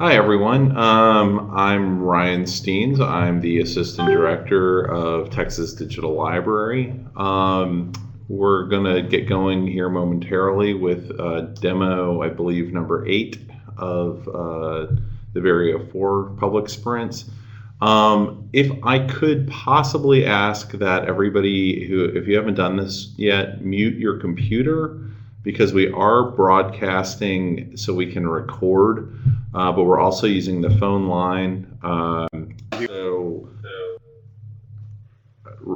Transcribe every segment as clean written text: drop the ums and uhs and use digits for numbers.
Hi, everyone. I'm Ryan Steens. I'm the Assistant Director of Texas Digital Library. We're going to get going here momentarily with demo, I believe, number 8 of the Vireo 4 public sprints. If I could possibly ask that everybody who, if you haven't done this yet, mute your computer because we are broadcasting so we can record, but we're also using the phone line. So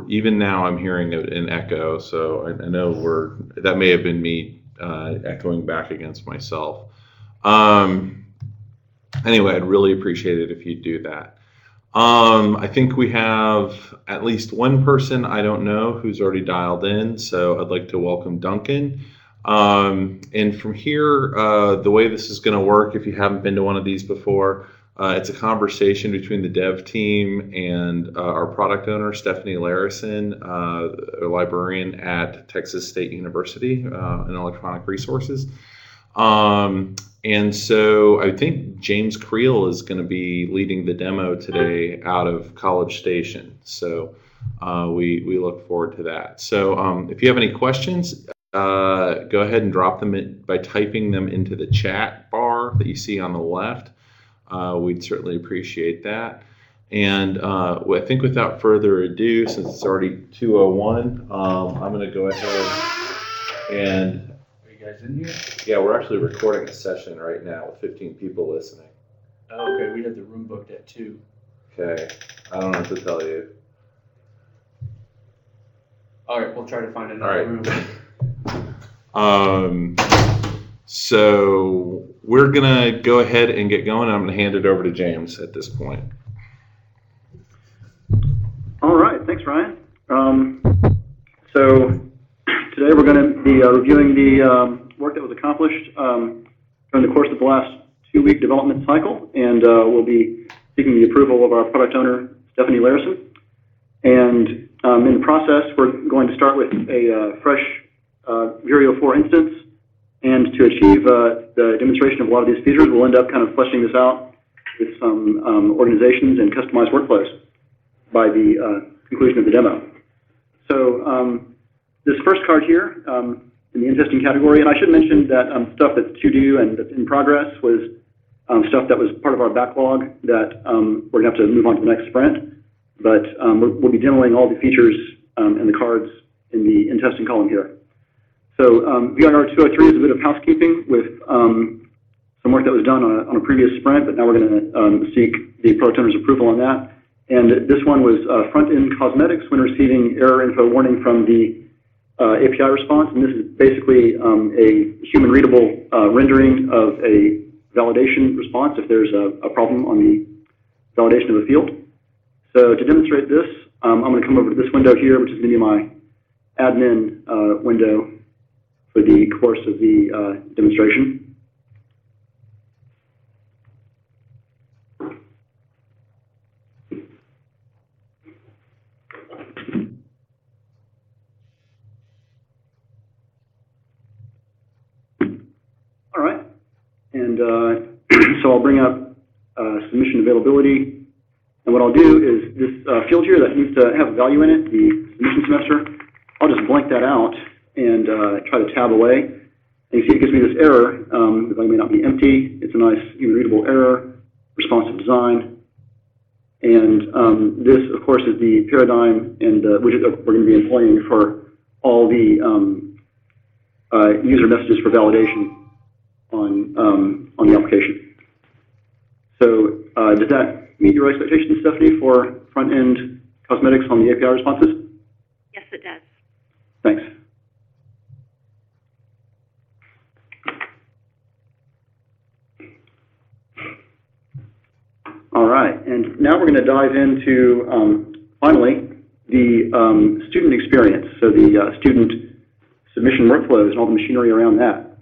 even now I'm hearing an echo, so I know that may have been me echoing back against myself. Anyway, I'd really appreciate it if you'd do that. I think we have at least one person I don't know who's already dialed in, so I'd like to welcome Duncan. And from here, the way this is going to work, if you haven't been to one of these before, it's a conversation between the dev team and our product owner, Stephanie Larison, a librarian at Texas State University in Electronic Resources. And so I think James Creel is going to be leading the demo today out of College Station. So we look forward to that. So if you have any questions, go ahead and drop them in by typing them into the chat bar that you see on the left. We'd certainly appreciate that. And I think without further ado, since it's already 2:01, I'm going to go ahead and... Guys in here? Yeah, we're actually recording a session right now with 15 people listening. Oh, okay, we had the room booked at 2. Okay, I don't know what to tell you. All right, we'll try to find another room. So we're gonna go ahead and get going. I'm gonna hand it over to James at this point. All right, thanks, Ryan. So today we're going to be reviewing the work that was accomplished during the course of the last 2-week development cycle, and we'll be seeking the approval of our product owner, Stephanie Larison. And in the process, we're going to start with a fresh Vireo 4 instance, and to achieve the demonstration of a lot of these features, we'll end up kind of fleshing this out with some organizations and customized workflows by the conclusion of the demo. So this first card here in the in-testing category, and I should mention that stuff that's to do and that's in progress was stuff that was part of our backlog that we're going to have to move on to the next sprint. But we'll be demoing all the features and the cards in the in-testing column here. So VIR 203 is a bit of housekeeping with some work that was done on a previous sprint, but now we're going to seek the product owner's approval on that. And this one was front-end cosmetics when receiving error info warning from the API response. And this is basically a human-readable rendering of a validation response if there's a problem on the validation of a field. So to demonstrate this, I'm going to come over to this window here, which is going to be my admin window for the course of the demonstration. All right, and so I'll bring up submission availability, and what I'll do is this field here that needs to have a value in it, the submission semester, I'll just blank that out and try to tab away. And you see it gives me this error. The value may not be empty. It's a nice human-readable error, responsive design. And this, of course, is the paradigm and the widget that we're going to be employing for all the user messages for validation on the application. So does that meet your expectations, Stephanie, for front-end cosmetics on the API responses? Yes, it does. Thanks. All right, and now we're going to dive into, finally, the student experience, so the student submission workflows and all the machinery around that.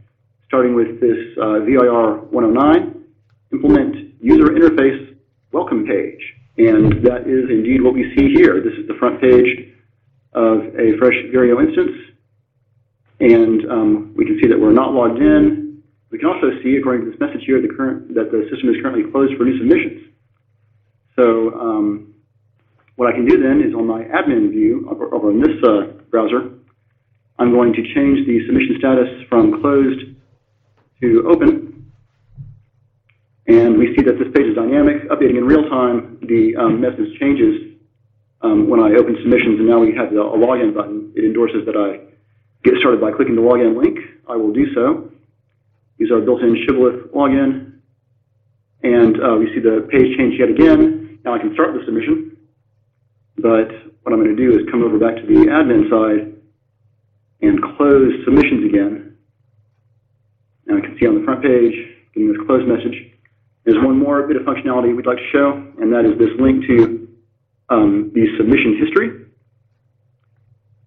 Starting with this VIR 109, implement user interface welcome page. And that is indeed what we see here. This is the front page of a fresh Vireo instance. And we can see that we're not logged in. We can also see, according to this message here, that the system is currently closed for new submissions. So what I can do then is on my admin view over in this browser, I'm going to change the submission status from closed to open. And we see that this page is dynamic, updating in real time. The message changes when I open submissions, and now we have a login button. It endorses that I get started by clicking the login link. I will do so. Use our built-in Shibboleth login. And we see the page change yet again. Now I can start the submission. But what I'm going to do is come over back to the admin side and close submissions again. Now I can see on the front page, getting this close message. There's one more bit of functionality we'd like to show, and that is this link to the submission history.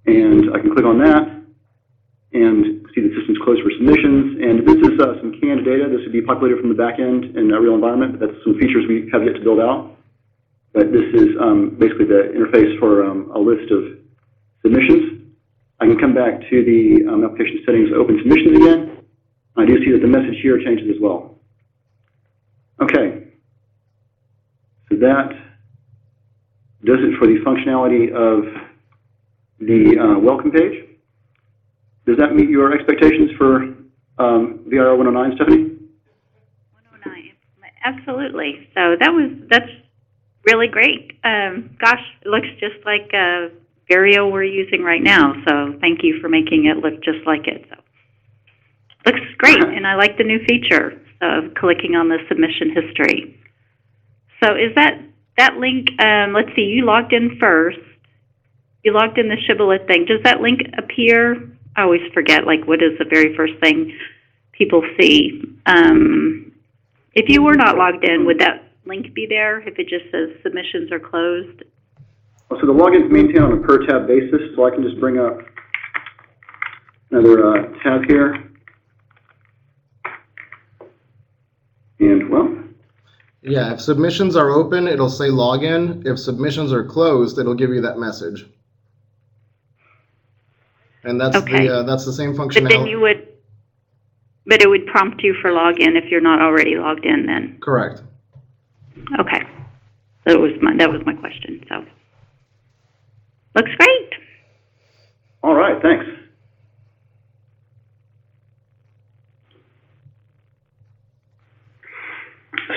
And I can click on that and see the system's closed for submissions. And this is some canned data. This would be populated from the back end in a real environment, but that's some features we have yet to build out. But this is basically the interface for a list of submissions. I can come back to the application settings, open submissions again. I do see that the message here changes as well. Okay. So that does it for the functionality of the welcome page. Does that meet your expectations for VRO 109, Stephanie? 109, absolutely. So that's really great. Gosh, it looks just like Vireo we're using right now. So thank you for making it look just like it. So looks great, and I like the new feature of clicking on the submission history. So is that link? Let's see. You logged in first. You logged in the Shibboleth thing. Does that link appear? I always forget. Like, what is the very first thing people see? If you were not logged in, would that link be there if it just says submissions are closed? So the login is maintained on a per tab basis, so I can just bring up another tab here. And, well. Yeah, if submissions are open, it'll say login. If submissions are closed, it'll give you that message. And that's Okay. that's the same But functionality. then but it would prompt you for login if you're not already logged in then. Correct. Okay. That was my question. So looks great. All right, thanks.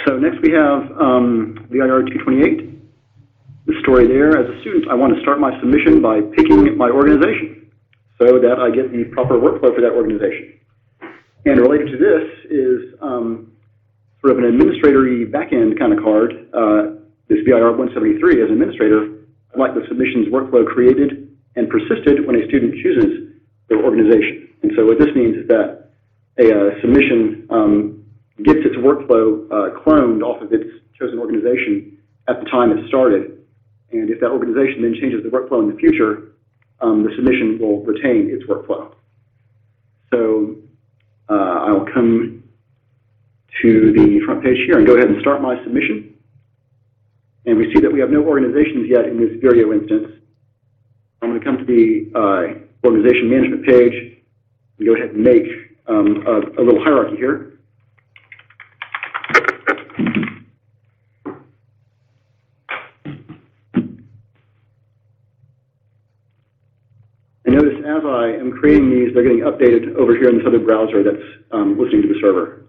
So next we have VIR 228. The story there, as a student, I want to start my submission by picking my organization so that I get the proper workflow for that organization. And related to this is sort of an administrator-y back-end kind of card. This VIR 173, as an administrator, I'd like the submissions workflow created and persisted when a student chooses their organization. And so what this means is that a submission gets its workflow cloned off of its chosen organization at the time it started. And if that organization then changes the workflow in the future, the submission will retain its workflow. So I will come to the front page here and go ahead and start my submission. And we see that we have no organizations yet in this Vireo instance. I'm going to come to the organization management page and go ahead and make a little hierarchy here. And notice as I am creating these, they're getting updated over here in this other browser that's listening to the server.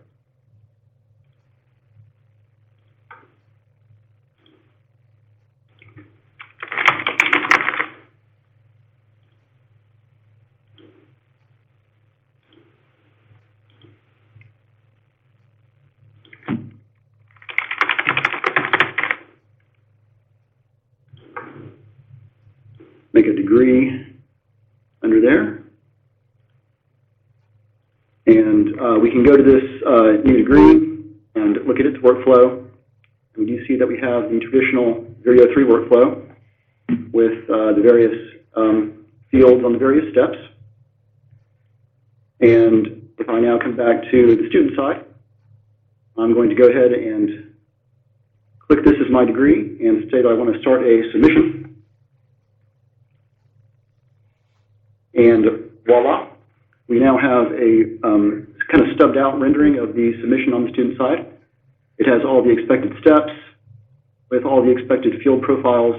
Make a degree under there. And we can go to this new degree and look at its workflow. And we do see that we have the traditional Vireo 3 workflow with the various fields on the various steps. And if I now come back to the student side, I'm going to go ahead and click this as my degree and say that I want to start a submission. And voila, we now have a kind of stubbed out rendering of the submission on the student side. It has all the expected steps with all the expected field profiles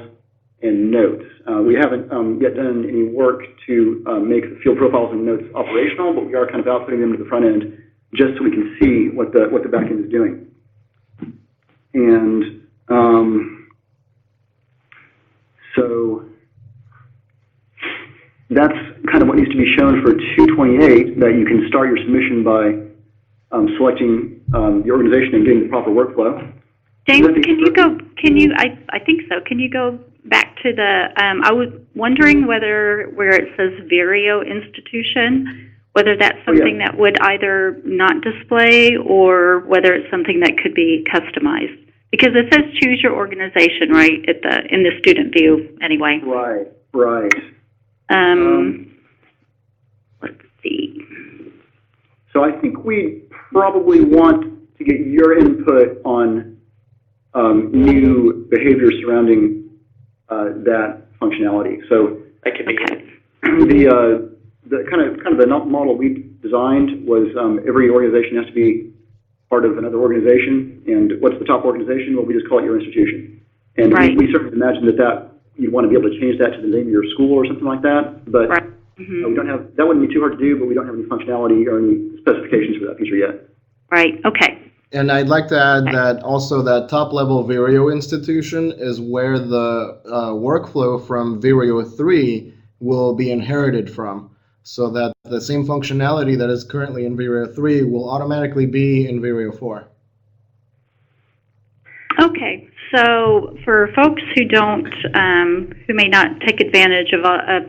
and notes. We haven't yet done any work to make the field profiles and notes operational, but we are kind of outputting them to the front end just so we can see what the back end is doing. And so that's kind of what needs to be shown for 228, that you can start your submission by selecting the organization and getting the proper workflow. James, I think so. Can you go back to the, I was wondering where it says Vireo institution, whether that's something that would either not display or whether it's something that could be customized. Because it says choose your organization, right, in the student view anyway. Right. Let's see. So I think we probably want to get your input on new behavior surrounding that functionality. So I can make it. The kind of the model we designed was every organization has to be part of another organization. And what's the top organization? Well, we just call it your institution. And we certainly imagine that you'd want to be able to change that to the name of your school or something like that. But we don't have, that wouldn't be too hard to do, but we don't have any functionality or any specifications for that feature yet. Right, okay. And I'd like to add that also that top-level Vireo institution is where the workflow from Vireo 3 will be inherited from, so that the same functionality that is currently in Vireo 3 will automatically be in Vireo 4. Okay, so for folks who don't, who may not take advantage of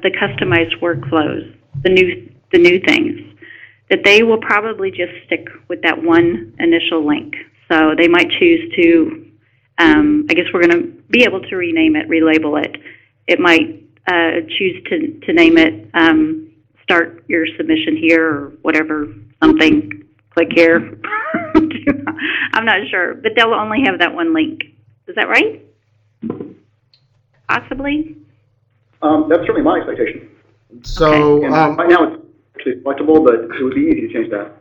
the customized workflows, the new things, that they will probably just stick with that one initial link. So they might choose to, I guess we're going to be able to rename it, relabel it. It might choose to name it, start your submission here or whatever, something, click here. I'm not sure, but they'll only have that one link. Is that right? Possibly? That's certainly my expectation. So right now it's actually flexible, but it would be easy to change that.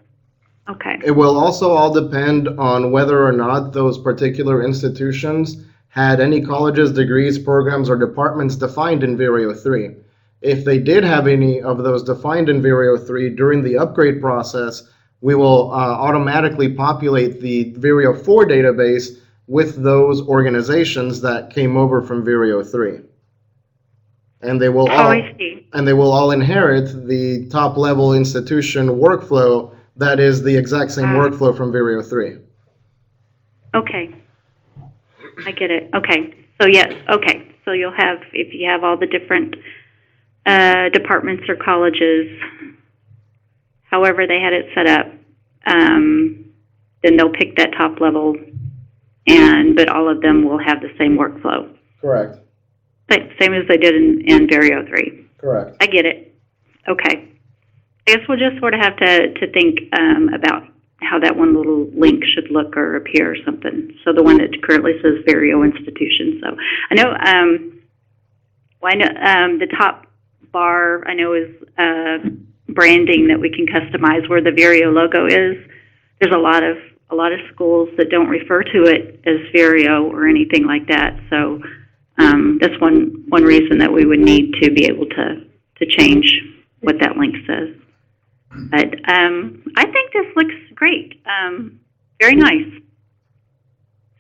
Okay. It will also all depend on whether or not those particular institutions had any colleges, degrees, programs, or departments defined in Vireo 3. If they did have any of those defined in Vireo 3 during the upgrade process, we will automatically populate the Vireo 4 database with those organizations that came over from Vireo 3. And they will all inherit the top-level institution workflow that is the exact same workflow from Vireo 3. Okay. I get it. Okay. So yes, okay. So you'll have, if you have all the different departments or colleges, however they had it set up, then they'll pick that top level, but all of them will have the same workflow. Correct. Same as they did in Vireo 3. Correct. I get it. Okay. I guess we'll just sort of have to think about how that one little link should look or appear or something. So the one that currently says Vireo Institution. So I know, the top bar I know is branding that we can customize where the Vireo logo is. There's a lot of schools that don't refer to it as Vireo or anything like that. So that's one reason that we would need to be able to change what that link says. But I think this looks great. Very nice.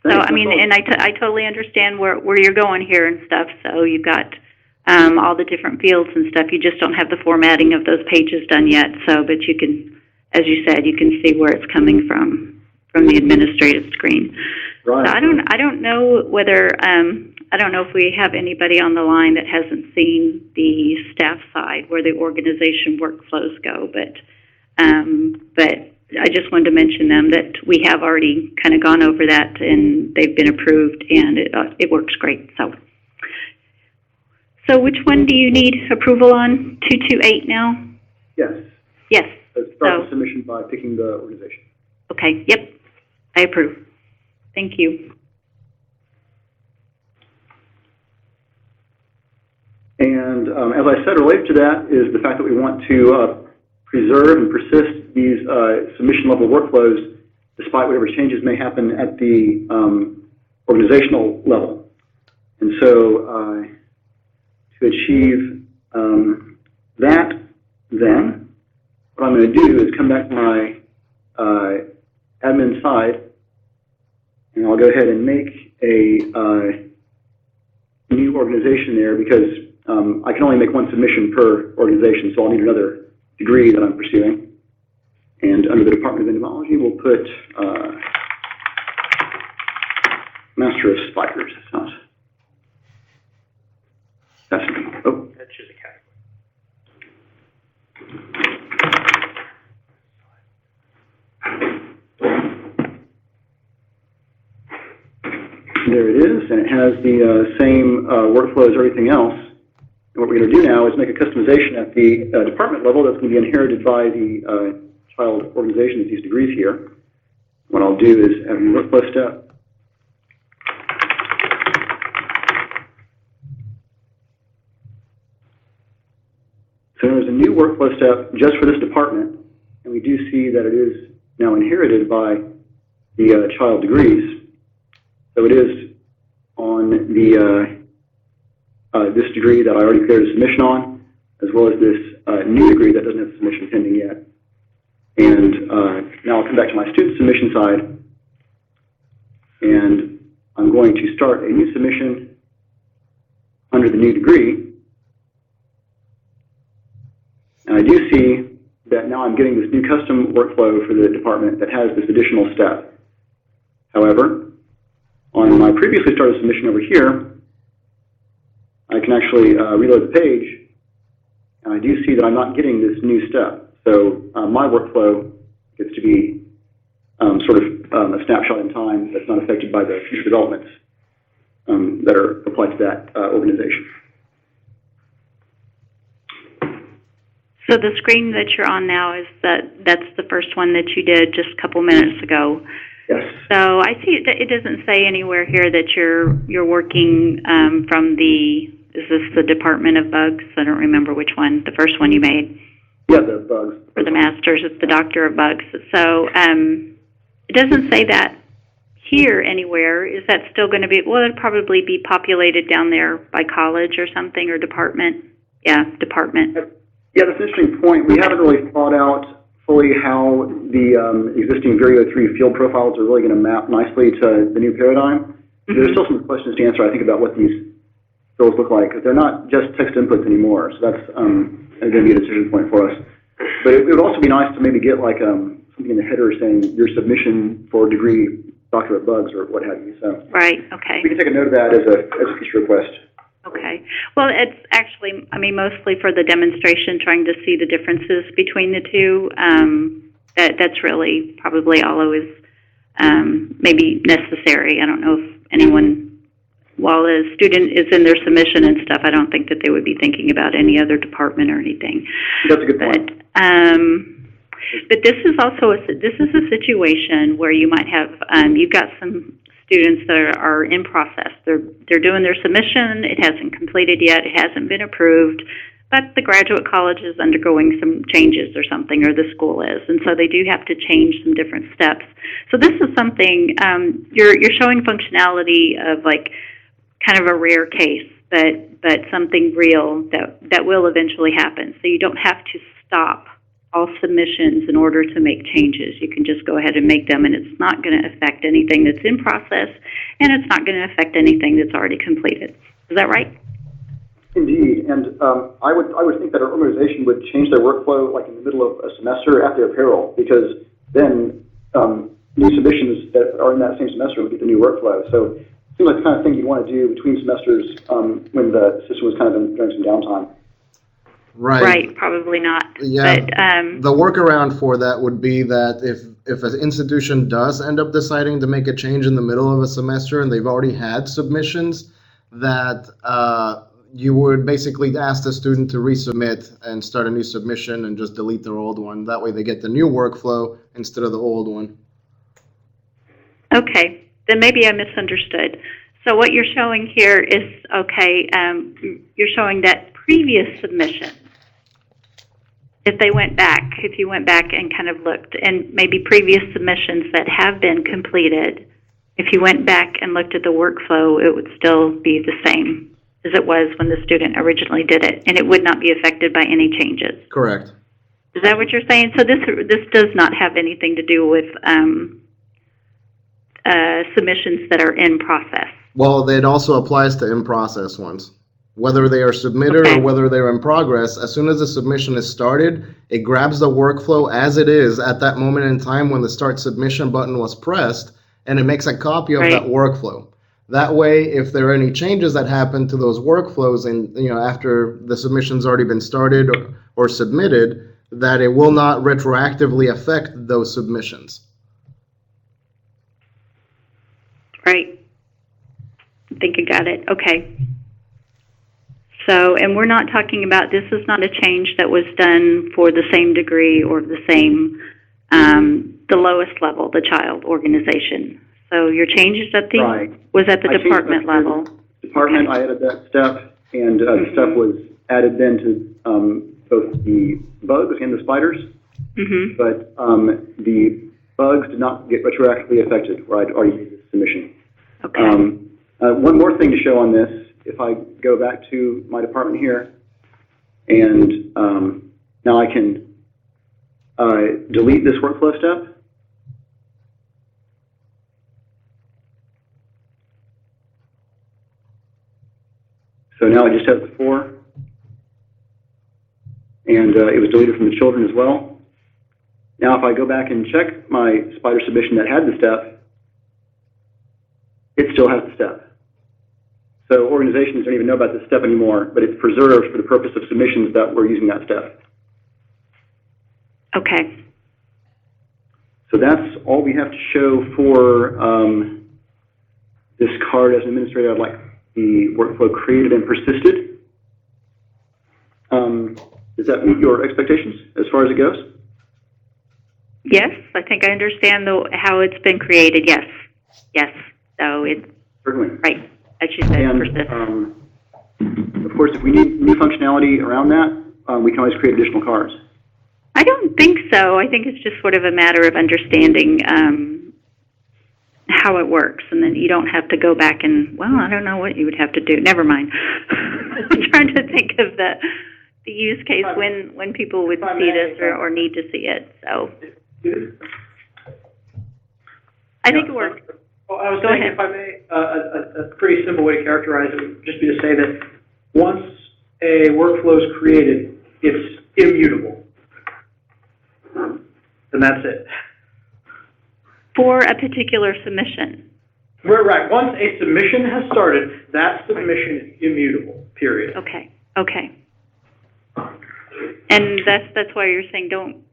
So, I mean, and I totally understand where you're going here and stuff. So you've got all the different fields and stuff. You just don't have the formatting of those pages done yet. So, but you can, as you said, you can see where it's coming from the administrative screen. Right. So I don't know whether I don't know if we have anybody on the line that hasn't seen the staff side where the organization workflows go, but I just wanted to mention them that we have already kind of gone over that and they've been approved and it works great. So which one do you need approval on? 228 now? Yes. Yes. Let's start the submission by picking the organization. Okay. Yep. I approve. Thank you. And as I said, related to that is the fact that we want to preserve and persist these submission level workflows, despite whatever changes may happen at the organizational level. And so to achieve that, then, what I'm going to do is come back to my admin side, and I'll go ahead and make a new organization there because I can only make one submission per organization, so I'll need another degree that I'm pursuing. And under the Department of Entomology, we'll put Master of Spiders. Sounds fascinating. Oh, That's just a category. there it is, and it has the same workflow as everything else. And what we're going to do now is make a customization at the department level that's going to be inherited by the child organization with these degrees here. What I'll do is add a workflow step. So there's a new workflow step just for this department, and we do see that it is now inherited by the child degrees. So it is on the this degree that I already cleared a submission on, as well as this new degree that doesn't have a submission pending yet. And now I'll come back to my student submission side, and I'm going to start a new submission under the new degree. And I do see that now I'm getting this new custom workflow for the department that has this additional step. However, on my previously started submission over here, I can actually reload the page, and I do see that I'm not getting this new step. So my workflow gets to be sort of a snapshot in time that's not affected by the future developments that are applied to that organization. So the screen that you're on now is that's the first one that you did just a couple minutes ago. Yes. So I see it doesn't say anywhere here that you're working from is this the Department of Bugs? I don't remember which one. The first one you made. Yeah, the bugs. For the masters, it's the Doctor of Bugs. So it doesn't say that here anywhere. Is that still going to be? Well, it'd probably be populated down there by college or something or department. Yeah, department. Yeah, that's an interesting point. We haven't really thought out fully how the existing Vireo 3 field profiles are really going to map nicely to the new paradigm. Mm-hmm. There's still some questions to answer, I think, about what these fields look like, because they're not just text inputs anymore. So that's going to be a decision point for us. But it would also be nice to maybe get like something in the header saying your submission for degree Doctor of Bugs or what have you. So right. Okay. we can take a note of that as a future request. Okay. Well, it's actually, mostly for the demonstration, trying to see the differences between the two. That's really probably all it was maybe necessary. I don't know if anyone, while a student is in their submission and stuff, I don't think that they would be thinking about any other department or anything. That's a good point. But this is also a situation where you might have, you've got some students that are in process. They're doing their submission. It hasn't completed yet. It hasn't been approved, but the graduate college is undergoing some changes or something, or the school is, and so they do have to change some different steps. So this is something you're showing functionality of like kind of a rare case, but something real that will eventually happen. So you don't have to stop all submissions in order to make changes. You can just go ahead and make them, and it's not going to affect anything that's in process, and it's not going to affect anything that's already completed. Is that right? Indeed, and I would think that our organization would change their workflow like in the middle of a semester at their peril, because then new submissions that are in that same semester would get the new workflow. So it seems like the kind of thing you'd want to do between semesters when the system was kind of during some downtime. Right, probably not. Yeah, but, the workaround for that would be that if an institution does end up deciding to make a change in the middle of a semester and they've already had submissions, that you would basically ask the student to resubmit and start a new submission and just delete their old one. That way they get the new workflow instead of the old one. Okay, then maybe I misunderstood. So what you're showing here is, okay, you're showing that previous submission if you went back and kind of looked, and maybe previous submissions that have been completed, if you went back and looked at the workflow, it would still be the same as it was when the student originally did it, and it would not be affected by any changes. Correct. Is that what you're saying? So this does not have anything to do with submissions that are in process. Well, it also applies to in-process ones. Whether they are submitted Okay. or whether they're in progress, as soon as the submission is started, it grabs the workflow as it is at that moment in time when the Start Submission button was pressed, and it makes a copy of that Right. workflow. That way, if there are any changes that happen to those workflows and, after the submission's already been started or submitted, that it will not retroactively affect those submissions. Right. I think I got it. Okay. So, and we're not talking about, this is not a change that was done for the same degree or the same, the lowest level, the child organization. So your change is at the, Right. was at the I changed department that to level. Department, Okay. I added that step, and the step was added then to both the bugs and the spiders, Mm-hmm. but the bugs did not get retroactively affected where I'd already made the submission. Okay. One more thing to show on this, if I go back to my department here, and now I can delete this workflow step. So now I just have the 4, and it was deleted from the children as well. Now if I go back and check my spider submission that had the step, it still has the step. So organizations don't even know about this step anymore, but it's preserved for the purpose of submissions that were using that step. Okay. So that's all we have to show for this card. As an administrator, I'd like the workflow created and persisted. Does that meet your expectations as far as it goes? Yes, I think I understand how it's been created. Yes. Yes. So it's, Certainly. right, as you said, And persist. of course, if we need new functionality around that, we can always create additional cards. I don't think so. I think it's just sort of a matter of understanding how it works, and then you don't have to go back and, well, I don't know what you would have to do. Never mind. I'm trying to think of the use case when people would see this or need to see it. So I think it works. Well, I was Go saying, ahead. if I may, a pretty simple way to characterize it would just be to say that once a workflow is created, it's immutable. And that's it. For a particular submission. We're right. Once a submission has started, that submission is immutable, period. Okay. Okay. And that's why you're saying don't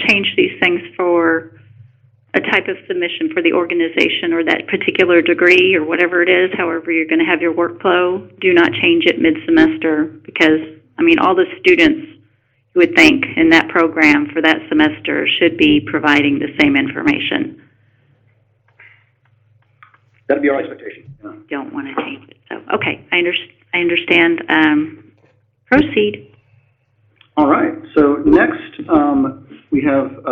change these things for a type of submission for the organization or that particular degree or whatever it is, however you're going to have your workflow. Do not change it mid-semester because, I mean, all the students you would think in that program for that semester should be providing the same information. That'd be our expectation. Yeah. Don't want to change it. So, okay, I understand. Proceed. All right. So next, we have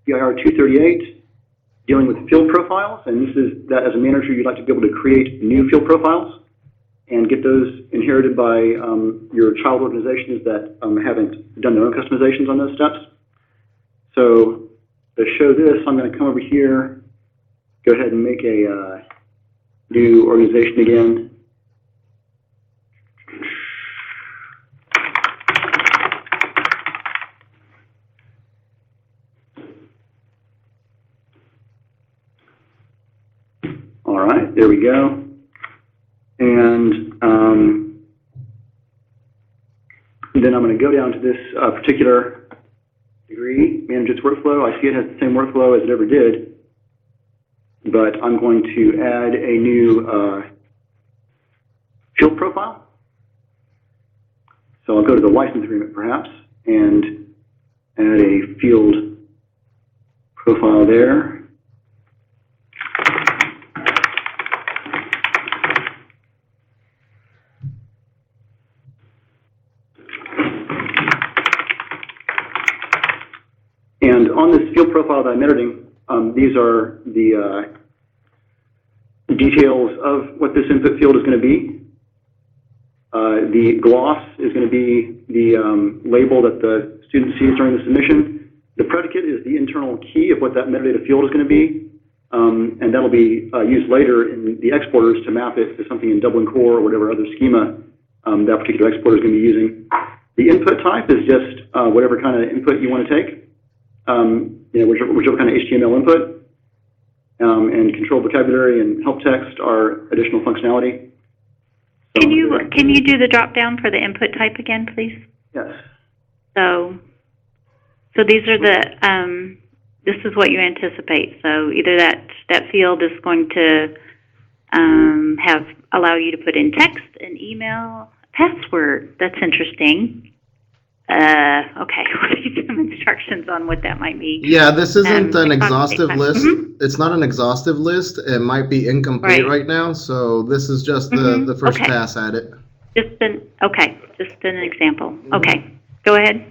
BIR 238, dealing with field profiles, and this is that as a manager, you'd like to be able to create new field profiles and get those inherited by your child organizations that haven't done their own customizations on those steps. So to show this, I'm going to come over here, go ahead and make a new organization again. All right, there we go. And then I'm going to go down to this particular degree, manage its workflow. I see it has the same workflow as it ever did, but I'm going to add a new field profile. So I'll go to the license agreement perhaps and add a field profile there. profile that I'm editing, these are the details of what this input field is going to be. The gloss is going to be the label that the student sees during the submission. The predicate is the internal key of what that metadata field is going to be, and that'll be used later in the exporters to map it to something in Dublin Core or whatever other schema that particular exporter is going to be using. The input type is just whatever kind of input you want to take, whichever kind of HTML input, and control vocabulary and help text are additional functionality. So, Can you do the drop down for the input type again, please? Yes. So these are the this is what you anticipate. So either that field is going to allow you to put in text, an email, password. That's interesting. Okay, some instructions on what that might be. Yeah, this isn't an exhaustive list. Mhm. It's not an exhaustive list. It might be incomplete right now, so this is just the first Okay. pass at it. Just an example. Okay, go ahead.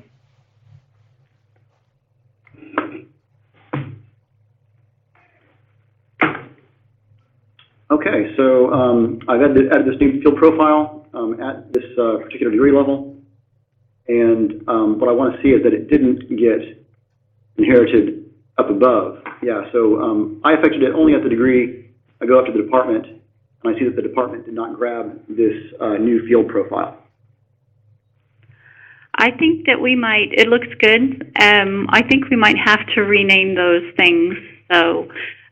Okay, so I've added this new field profile at this particular degree level. And what I want to see is that it didn't get inherited up above. Yeah, so I affected it only at the degree. I go up to the department, and I see that the department did not grab this new field profile. I think that we might, it looks good. I think we might have to rename those things. So,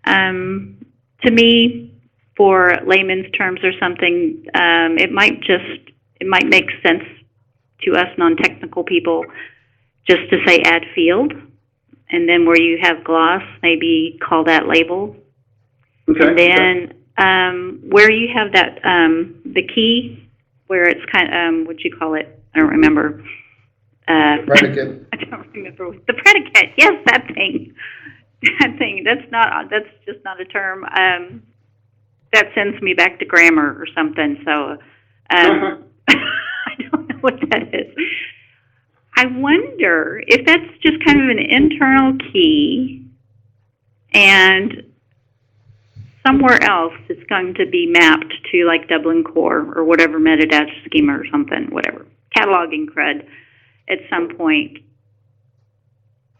to me, for layman's terms or something, it might make sense to us non-technical people just to say add field, and then where you have gloss, maybe call that label. Okay. And then where you have that, the key, where it's kind of, what'd you call it? I don't remember. Predicate. I don't remember. The predicate, yes, that thing. That thing, that's just not a term. That sends me back to grammar or something, so I don't know what that is. I wonder if that's just kind of an internal key, and somewhere else it's going to be mapped to like Dublin Core or whatever metadata schema or something, whatever, cataloging crud at some point.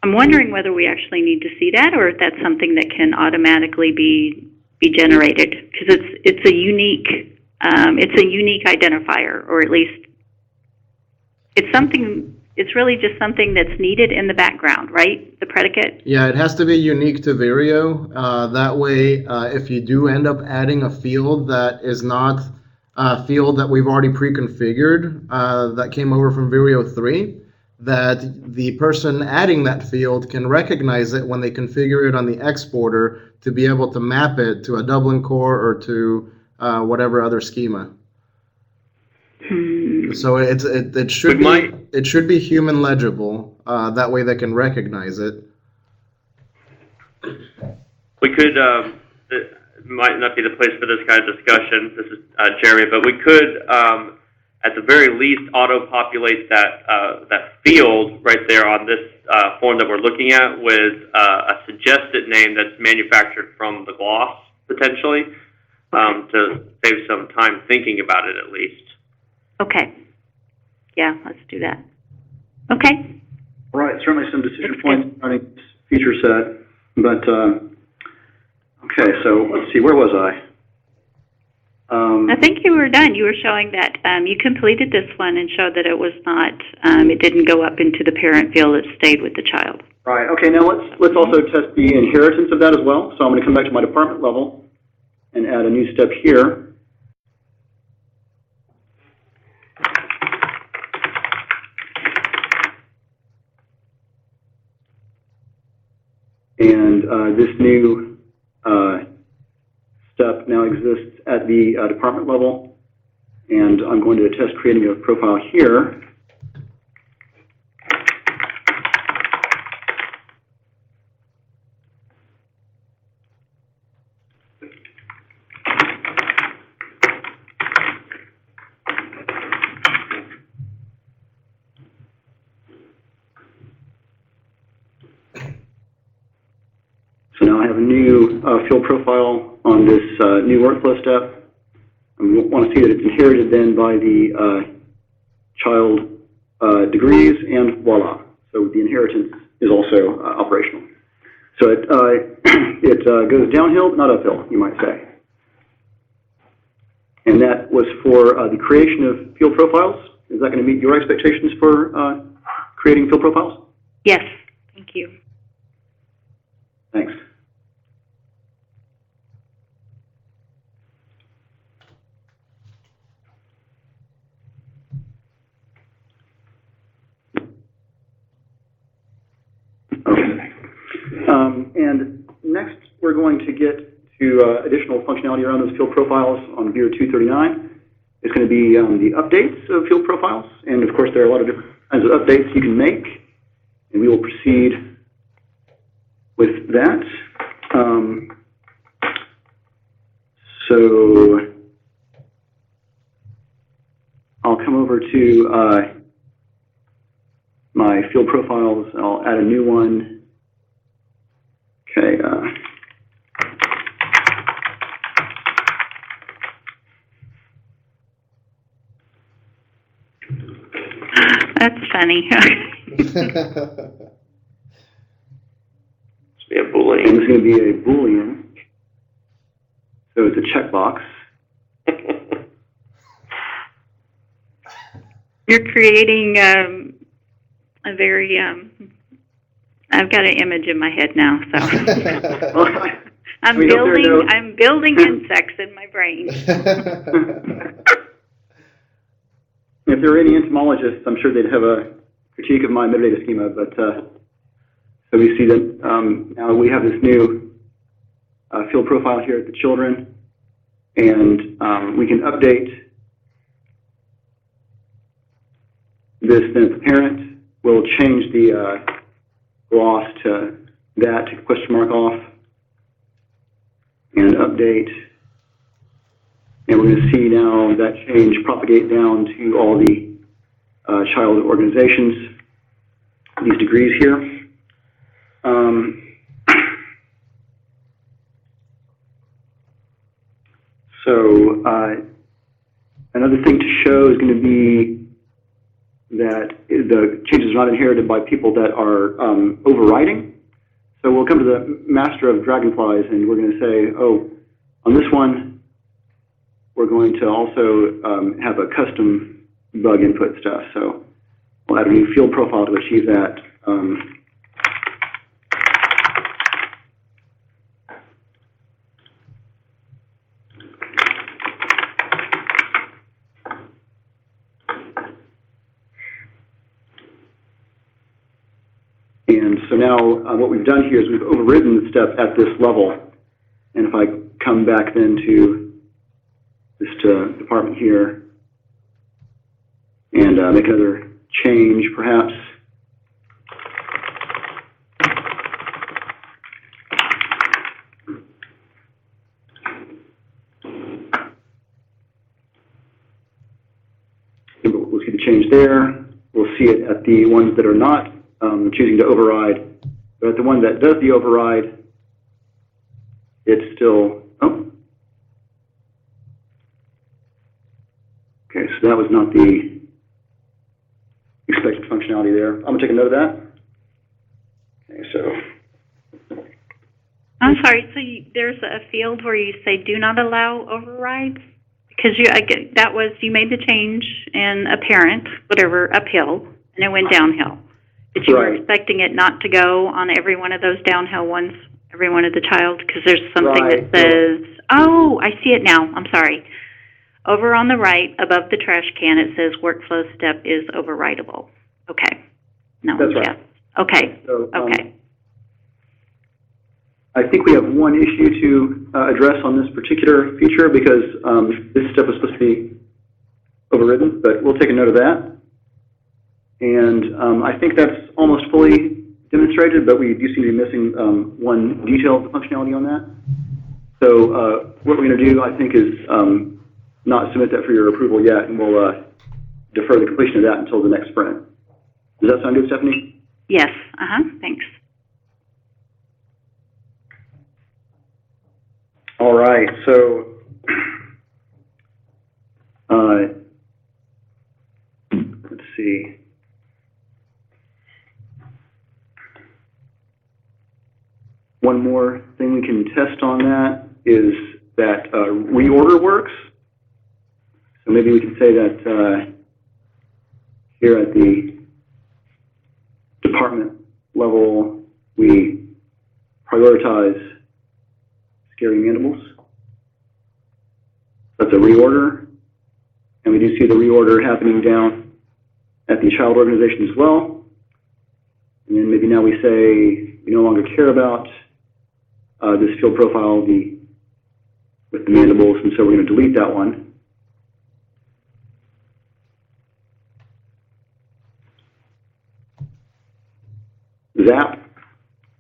I'm wondering whether we actually need to see that, or if that's something that can automatically be generated, because it's a unique identifier, or at least it's something. It's really just something that's needed in the background, right? The predicate. Yeah, it has to be unique to Vireo. That way, if you do end up adding a field that is not a field that we've already pre-configured, that came over from Vireo 3, that the person adding that field can recognize it when they configure it on the exporter to be able to map it to a Dublin Core or to whatever other schema. So it should be human legible. That way they can recognize it. We could, it might not be the place for this kind of discussion, this is Jeremy, but we could, at the very least, auto-populate that field right there on this form that we're looking at with a suggested name that's manufactured from the gloss, potentially, to save some time thinking about it at least. Okay. Yeah, let's do that. Okay. All right, certainly some decision points regarding this feature set, but okay, so let's see, where was I? I think you were done. You were showing that you completed this one and showed that it was not, it didn't go up into the parent field, it stayed with the child. Right, okay, now let's also test the inheritance of that as well. So I'm going to come back to my department level and add a new step here. And this new step now exists at the department level, and I'm going to test creating a profile here. So now I have a new field profile on this new workflow step. I want to see that it's inherited then by the child degrees, and voila. So the inheritance is also operational. So it, it goes downhill, but not uphill, you might say. And that was for the creation of field profiles. Is that going to meet your expectations for creating field profiles? Yes, thank you. Thanks. Okay. And next, we're going to get to additional functionality around those field profiles on Vireo 239. It's going to be the updates of field profiles, and of course, there are a lot of different kinds of updates you can make, and we will proceed with that. So I'll come over to my field profiles. I'll add a new one. Okay. That's funny. It's be a And Boolean. it's going to be a Boolean. So it's a checkbox. You're creating a very, I've got an image in my head now, so. Well, I'm we hope there are no- I'm building insects in my brain. If there were any entomologists, I'm sure they'd have a critique of my metadata schema, but so we see that now we have this new field profile here at the children, and we can update this then at the parent. We'll change the gloss to that, to question mark off, and update. And we're going to see now that change propagate down to all the child organizations, these degrees here. So another thing to show is going to be that the changes are not inherited by people that are overriding. So we'll come to the master of dragonflies, and we're going to say, oh, on this one, we're going to also have a custom bug input stuff. So we'll add a new field profile to achieve that. And so now what we've done here is we've overridden the step at this level. And if I come back then to this department here and make another change, perhaps. We'll see the change there. We'll see it at the ones that are not choosing to override. But at the one that does the override, it's still, oh. Okay, so that was not the expected functionality there. I'm going to take a note of that. Okay, so. I'm sorry, so there's a field where you say do not allow overrides? Because you made the change in apparent, whatever, uphill, and it went downhill. But you were expecting it not to go on every one of those downhill ones, every one of the child, because there's something that says, oh, I see it now, I'm sorry. Over on the right, above the trash can, it says workflow step is overridable. Okay. No. That's right. Yes. Okay. So, Okay. I think we have one issue to address on this particular feature because this step is supposed to be overridden, but we'll take a note of that. And I think that's almost fully demonstrated, but we do seem to be missing one detail of the functionality on that. So what we're going to do, I think, is not submit that for your approval yet, and we'll defer the completion of that until the next sprint. Does that sound good, Stephanie? Yes. Thanks. All right, so, let's see. One more thing we can test on that is that reorder works. So maybe we can say that here at the department level, we prioritize scary mandibles. That's a reorder, and we do see the reorder happening down at the child organization as well. And then maybe now we say we no longer care about this field profile with the mandibles, and so we're going to delete that one. Zap,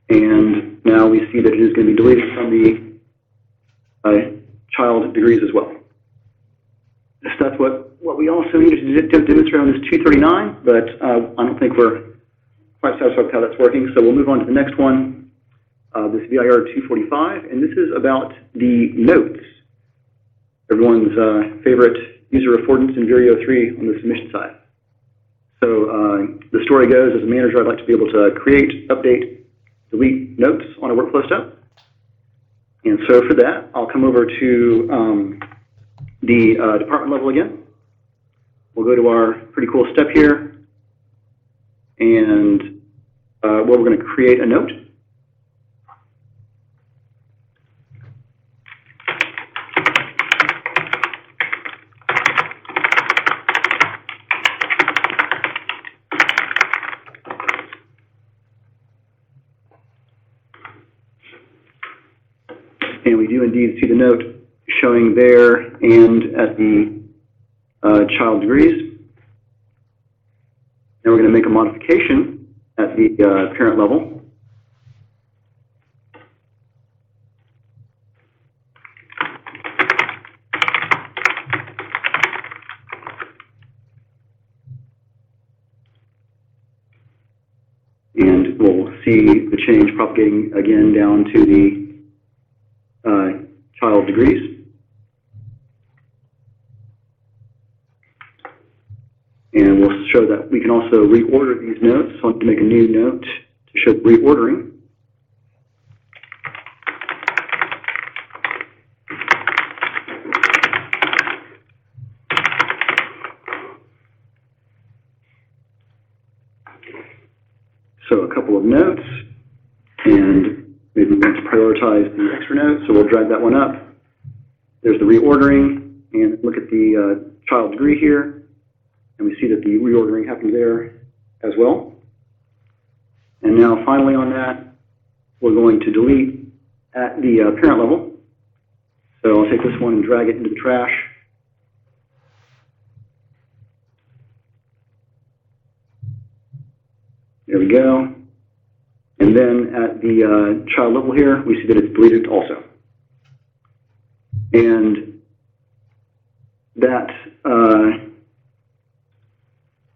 and now we see that it is going to be deleted from the child degrees as well. So that's what we also needed to demonstrate on this 239, but I don't think we're quite satisfied with how that's working, so we'll move on to the next one, this VIR 245, and this is about the notes, everyone's favorite user affordance in Vireo 3 on the submission side. So the story goes, as a manager, I'd like to be able to create, update, delete notes on a workflow step. And so for that, I'll come over to the department level again. We'll go to our pretty cool step here, and where we're going to create a note. And we do indeed see the note showing there and at the child degrees. Now we're going to make a modification at the parent level. And we'll see the change propagating again down to the child degrees. And we'll show that we can also reorder these notes. So I want to make a new note to show reordering. So a couple of notes, and maybe we want to prioritize the extra note, so we'll drag that one up. There's the reordering, and look at the child degree here, and we see that the reordering happens there as well. And now finally on that, we're going to delete at the parent level. So I'll take this one and drag it into the trash. There we go. And then at the child level here, we see that it's deleted also. And that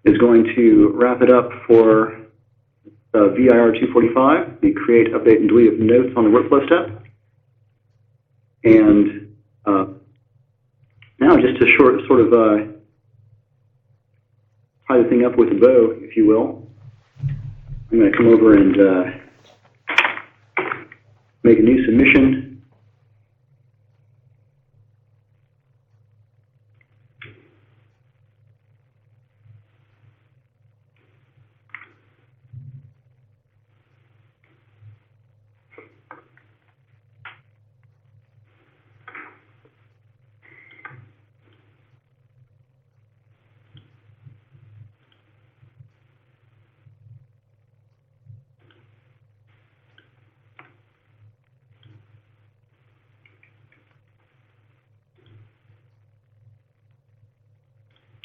is going to wrap it up for VIR 245, the create, update, and delete of notes on the workflow step. And now just to sort of tie the thing up with a bow, if you will, I'm going to come over and make a new submission.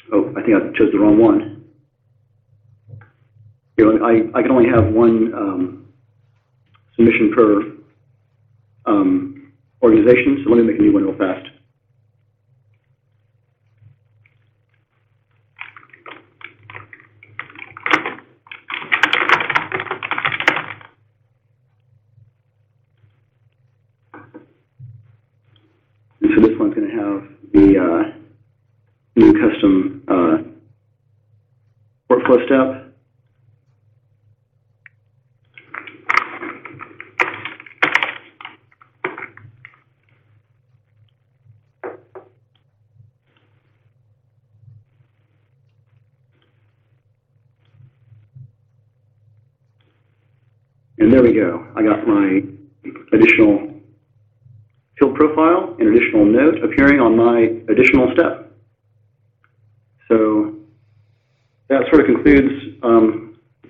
Oh, I think I chose the wrong one. Here, I can only have one submission per organization, so let me make a new one real fast. So this one's going to have the new custom workflow step. And there we go. I got my additional field profile and additional note appearing on my additional step. So that sort of concludes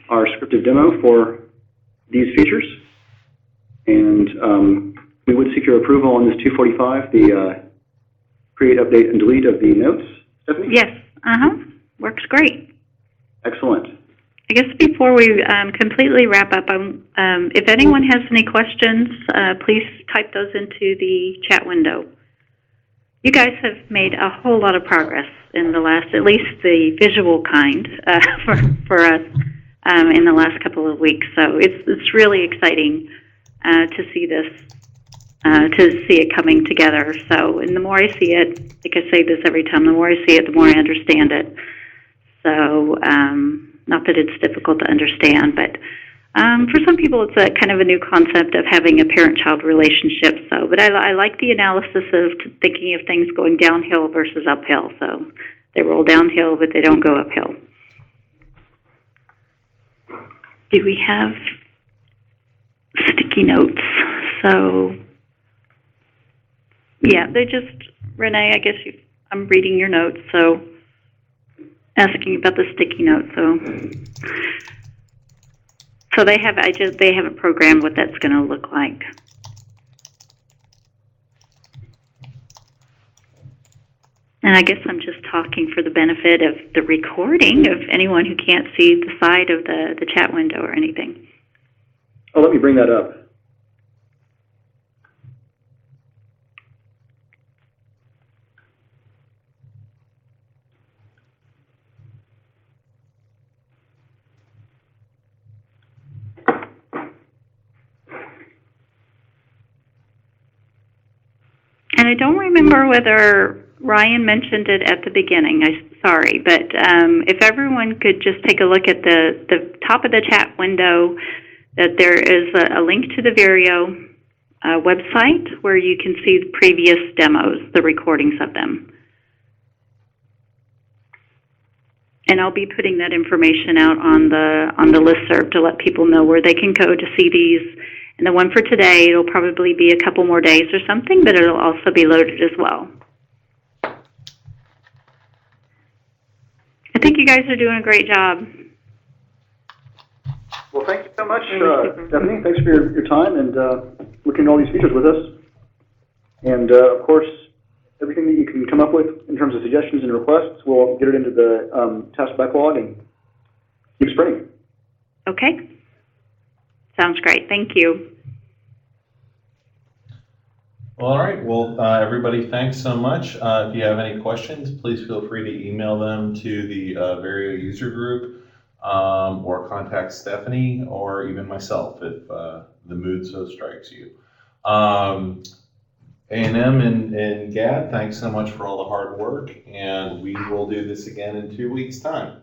our scripted demo for these features. And we would seek your approval on this 245, the create, update, and delete of the notes. Stephanie? Yes, works great. Excellent. I guess before we completely wrap up, if anyone has any questions, please type those into the chat window. You guys have made a whole lot of progress in the last, at least the visual kind, for us in the last couple of weeks. So it's really exciting to see this, to see it coming together. So, and the more I see it, like I say this every time, the more I see it, the more I understand it. So, not that it's difficult to understand, but for some people it's a kind of a new concept of having a parent-child relationship. So, but I like the analysis of thinking of things going downhill versus uphill. So they roll downhill, but they don't go uphill. Do we have sticky notes? So, yeah, they just, Renee, I guess I'm reading your notes, so asking about the sticky note. So they haven't programmed what that's going to look like. And I guess I'm just talking for the benefit of the recording of anyone who can't see the side of the chat window or anything. Oh, let me bring that up. And I don't remember whether Ryan mentioned it at the beginning. Sorry, but if everyone could just take a look at the top of the chat window, that there is a link to the Vireo website where you can see the previous demos, the recordings of them. And I'll be putting that information out on the listserv to let people know where they can go to see these. And the one for today, it'll probably be a couple more days or something, but it'll also be loaded as well. I think you guys are doing a great job. Well, thank you so much, Stephanie. Thanks for your time and looking at all these features with us. And, of course, everything that you can come up with in terms of suggestions and requests, we'll get it into the task backlog and keep sprinting. Okay. Sounds great. Thank you. Well, all right. Well, everybody, thanks so much. If you have any questions, please feel free to email them to the Vireo user group or contact Stephanie or even myself if the mood so strikes you. A&M and Gad, thanks so much for all the hard work, and we will do this again in 2 weeks' time.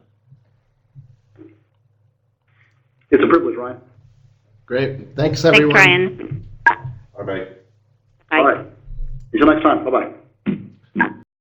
It's a privilege, Ryan. Great. Thanks, everyone. Thanks, Ryan. Bye-bye. Bye. All right. Until next time. Bye-bye.